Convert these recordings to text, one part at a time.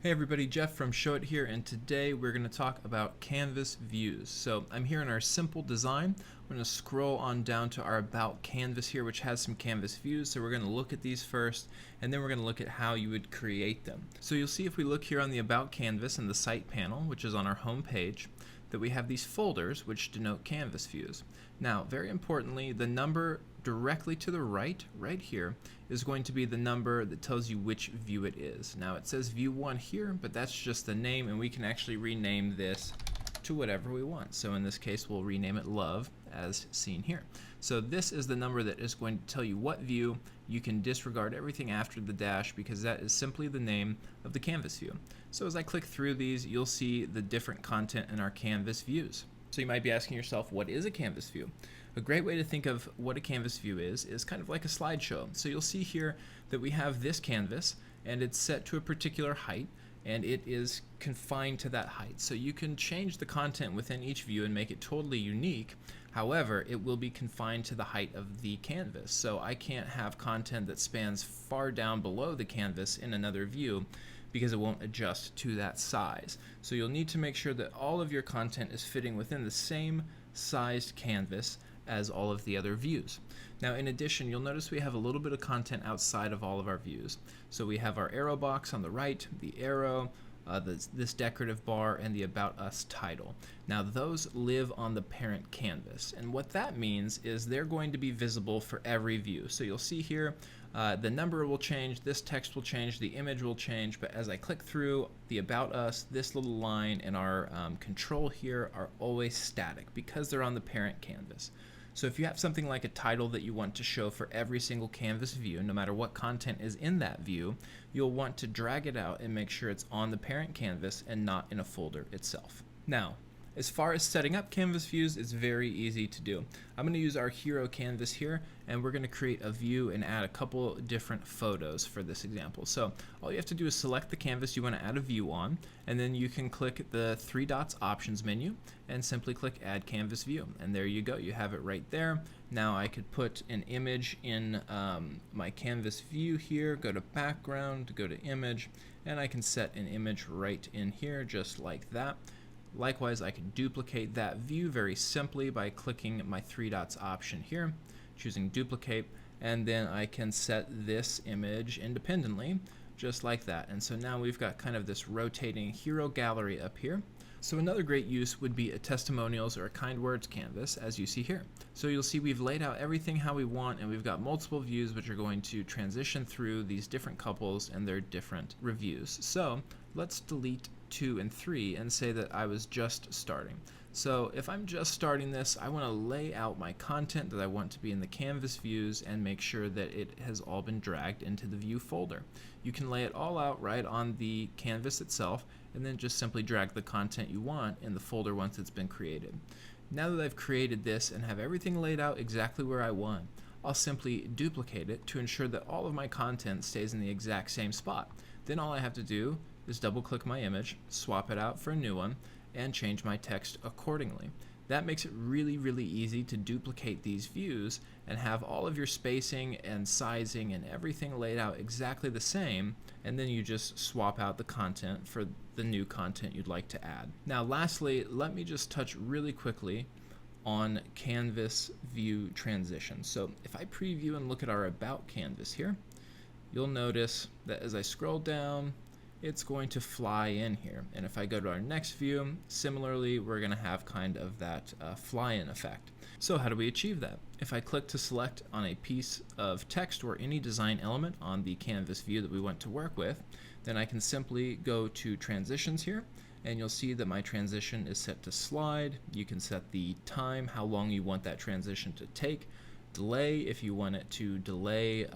Hey everybody, Jeff from Showit here, and today we're going to talk about canvas views. So I'm here in our simple design. I'm going to scroll on down to our About Canvas here, which has some canvas views. So we're going to look at these first, and then we're going to look at how you would create them. So you'll see if we look here on the About Canvas in the Site panel, which is on our home page, that we have these folders which denote canvas views. Now, very importantly, the number directly to the right here, is going to be the number that tells you which view it is. Now it says view 1 here, but that's just the name, and we can actually rename this to whatever we want. So in this case, we'll rename it Love, as seen here. So this is the number that is going to tell you what view. You can disregard everything after the dash because that is simply the name of the canvas view. So as I click through these, you'll see the different content in our canvas views. So you might be asking yourself, what is a canvas view? A great way to think of what a canvas view is kind of like a slideshow. So you'll see here that we have this canvas, and it's set to a particular height, and it is confined to that height. So you can change the content within each view and make it totally unique. However, it will be confined to the height of the canvas. So I can't have content that spans far down below the canvas in another view because it won't adjust to that size. So you'll need to make sure that all of your content is fitting within the same sized canvas as all of the other views. Now in addition, you'll notice we have a little bit of content outside of all of our views. So we have our arrow box on the right, the arrow, this decorative bar, and the About Us title. Now those live on the parent canvas, and what that means is they're going to be visible for every view. So you'll see here the number will change, this text will change, the image will change, but as I click through the About Us, this little line and our control here are always static because they're on the parent canvas. So if you have something like a title that you want to show for every single canvas view, no matter what content is in that view, you'll want to drag it out and make sure it's on the parent canvas and not in a folder itself. Now, as far as setting up canvas views, it's very easy to do. I'm going to use our hero canvas here, and we're going to create a view and add a couple different photos for this example. So all you have to do is select the canvas you want to add a view on, and then you can click the 3 dots options menu and simply click add canvas view, and there you go, you have it right there. Now I could put an image in my canvas view here, go to background, go to image, and I can set an image right in here just like that. Likewise, I can duplicate that view very simply by clicking my 3 dots option here, choosing duplicate, and then I can set this image independently just like that. And so now we've got kind of this rotating hero gallery up here. So another great use would be a testimonials or a kind words canvas, as you see here. So you'll see we've laid out everything how we want, and we've got multiple views which are going to transition through these different couples and their different reviews. So let's delete 2 and 3 and say that I was just starting. So if I'm just starting this, I want to lay out my content that I want to be in the canvas views and make sure that it has all been dragged into the view folder. You can lay it all out right on the canvas itself and then just simply drag the content you want in the folder once it's been created. Now that I've created this and have everything laid out exactly where I want, I'll simply duplicate it to ensure that all of my content stays in the exact same spot. Then all I have to do is double click my image, swap it out for a new one, and change my text accordingly. That makes it really easy to duplicate these views and have all of your spacing and sizing and everything laid out exactly the same, and then you just swap out the content for the new content you'd like to add. Now lastly, let me just touch really quickly on canvas view transitions. So if I preview and look at our About canvas here, you'll notice that as I scroll down, it's going to fly in here. And if I go to our next view, similarly, we're going to have kind of that fly-in effect. So how do we achieve that? If I click to select on a piece of text or any design element on the canvas view that we want to work with, then I can simply go to transitions here, and you'll see that my transition is set to slide. You can set the time, how long you want that transition to take, delay if you want it to delay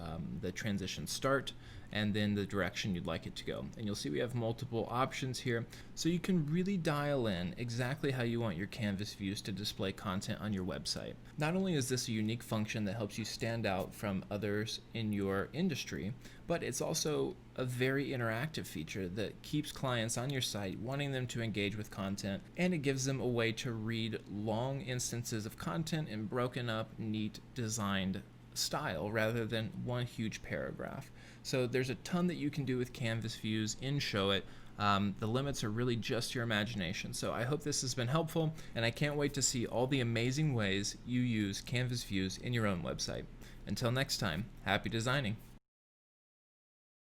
the transition start, and then the direction you'd like it to go. And you'll see we have multiple options here, so you can really dial in exactly how you want your canvas views to display content on your website. Not only is this a unique function that helps you stand out from others in your industry, but it's also a very interactive feature that keeps clients on your site wanting them to engage with content, and it gives them a way to read long instances of content in broken up, neat, designed style rather than one huge paragraph. So there's a ton that you can do with Canvas views in Showit. The limits are really just your imagination. So I hope this has been helpful, and I can't wait to see all the amazing ways you use Canvas views in your own website. Until next time, happy designing.